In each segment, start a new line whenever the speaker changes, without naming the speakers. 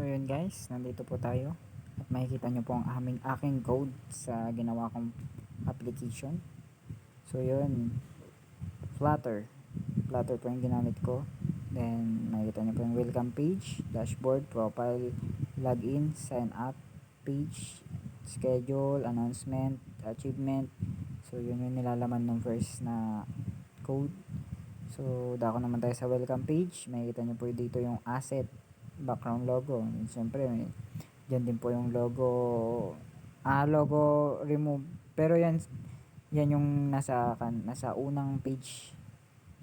So yun guys, nandito po tayo at makikita nyo po ang aking code sa ginawa kong application. So yun, Flutter. Flutter po yung ginamit ko. Then makikita nyo po yung welcome page, dashboard, profile, login, sign up page, schedule, announcement, achievement. So yun yung nilalaman ng first na code. So dako naman tayo sa welcome page. Makikita nyo po dito yung asset, background logo. Siyempre dyan din po yung logo remove, pero yan yung nasa unang page,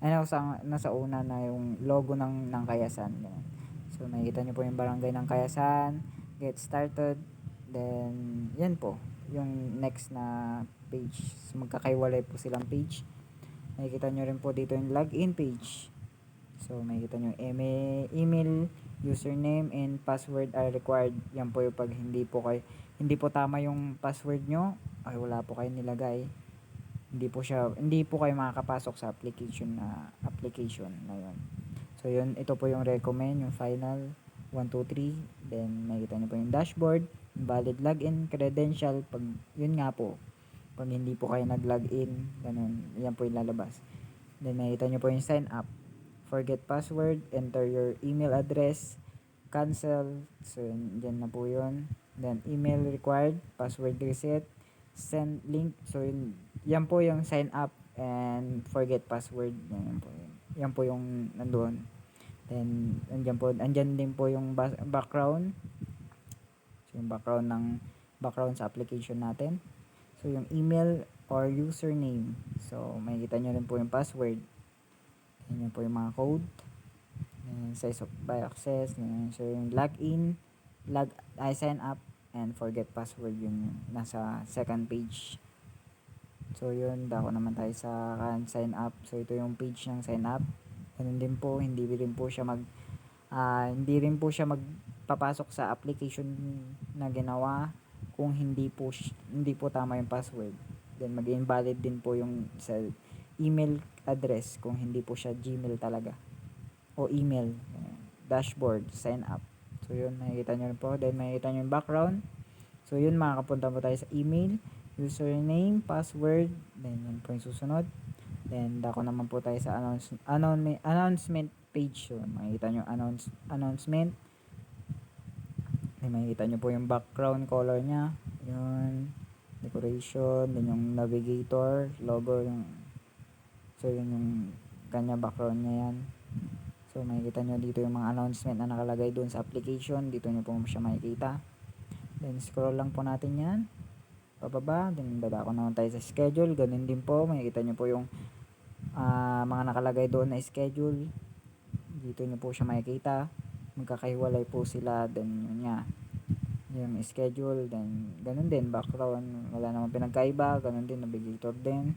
nasa una na yung logo ng Kayasan. Ganun. So makikita nyo po yung barangay ng Kayasan, get started, then yan po yung next na page. So, magkakaiwalay po silang page. Makikita nyo rin po dito yung login page. So makikita nyo email, username and password are required. Yan po yung pag hindi po tama yung password nyo, ay wala po kayo nilagay, hindi po kayo makakapasok sa application na yun. So yun, ito po yung recommend, yung final 1 2 3. Then makikita nyo po yung dashboard, valid login credential. Pag yun nga po, pag hindi po kayo nag-login, ganun, yan po yung lalabas. Then makikita nyo po yung sign up, forget password, enter your email address, cancel. So dyan na po yun. Then email required, password reset, send link. So yan po yung sign up and forget password. Yan po yun. Yan po yung nandoon. Then andyan din po yung background. So yung background sa application natin. So yung email or username. So makikita nyo rin po yung password. Yan po yung mga code. Size of by access. So yung login, sign up, and forget password yung nasa second page. So yun, dako naman tayo sa sign up. So ito yung page ng sign up. Ganun din po, hindi rin po siya magpapasok sa application na ginawa kung hindi po tama yung password. Then mag-invalid din po yung sa email address kung hindi po siya Gmail talaga o email. Dashboard, sign up. So yun, makikita nyo rin po. Then makikita nyo yung background. So yun, makakapunta po tayo sa email, username, password. Then yun po yung susunod. Then dako naman po tayo sa announcement page. So makikita nyo announcement. Then makikita nyo po yung background color nya. Yun, decoration. Then yung navigator, logo. So yun yung kanya background nya yan. So makikita nyo dito yung mga announcement na nakalagay doon sa application. Dito nyo po siya makikita. Then scroll lang po natin yan pababa. Then dadako naman tayo sa schedule. Ganun din po, makikita nyo po yung mga nakalagay doon na schedule. Dito nyo po siya makikita. Magkakahiwalay po sila. Then yun nga, yung schedule. Then ganun din, background, wala naman pinagkaiba. Ganun din, navigator din,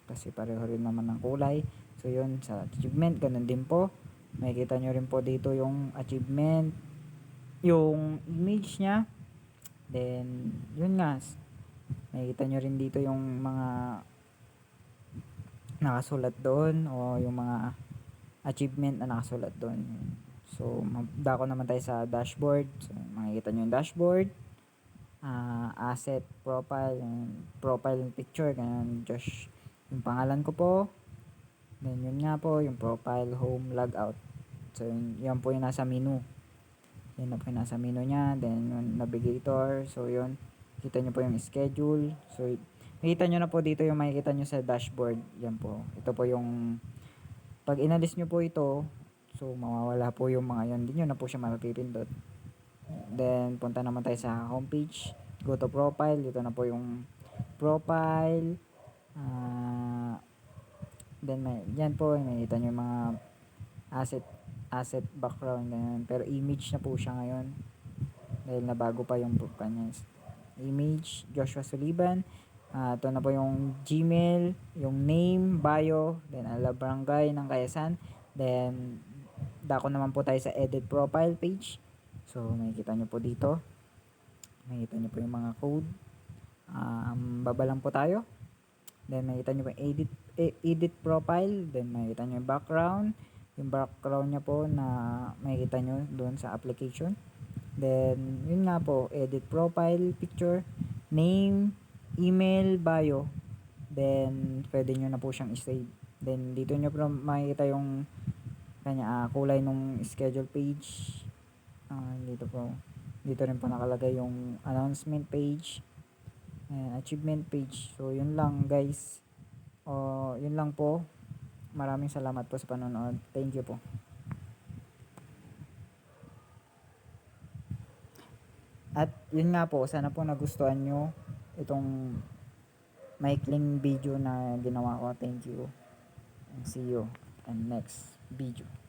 kasi pareho rin naman ng kulay. So yun, sa achievement, ganun din po. Makikita nyo rin po dito yung achievement, yung image nya. Then yun nga, makikita nyo rin dito yung mga nakasulat doon o yung mga achievement na nakasulat doon. So dako naman tayo sa dashboard. So makikita nyo yung dashboard, asset, profile picture, ganun, Josh yung pangalan ko po. Then yun nga po yung profile, home, logout. So yan po yung nasa menu. Yan na po yung nasa menu nya. Then yung navigator. So yun, kita nyo po yung schedule. So makikita nyo na po dito yung makikita nyo sa dashboard. Yan po, ito po yung pag inalis nyo po ito, so mawawala po yung mga yan. Hindi nyo na po siya mapipindot. Then punta naman tayo sa homepage, go to profile. Dito na po yung profile. Then yan po, makikita nyo yung mga asset background ganyan. Pero image na po siya ngayon dahil nabago pa yung kanya image. Joshua Suliban. Ito na po yung Gmail, yung name, bio, then barangay ng Kayasan. Then dako naman po tayo sa edit profile page. So makikita nyo po dito, makikita nyo po yung mga code. Baba lang po tayo. Then makikita nyo po yung edit profile. Then makikita nyo yung background nya po na makikita nyo doon sa application. Then, yun nga po, edit profile picture, name, email, bio. Then, pwede nyo na po siyang i-save. Then, dito nyo po makikita yung kulay nung schedule page. Dito po. Dito rin po nakalagay yung announcement page and achievement page. So, yun lang guys. Yun lang po. Maraming salamat po sa panonood. Thank you po. At yun nga po, sana po nagustuhan nyo itong maikling video na ginawa ko. Thank you. And see you in next video.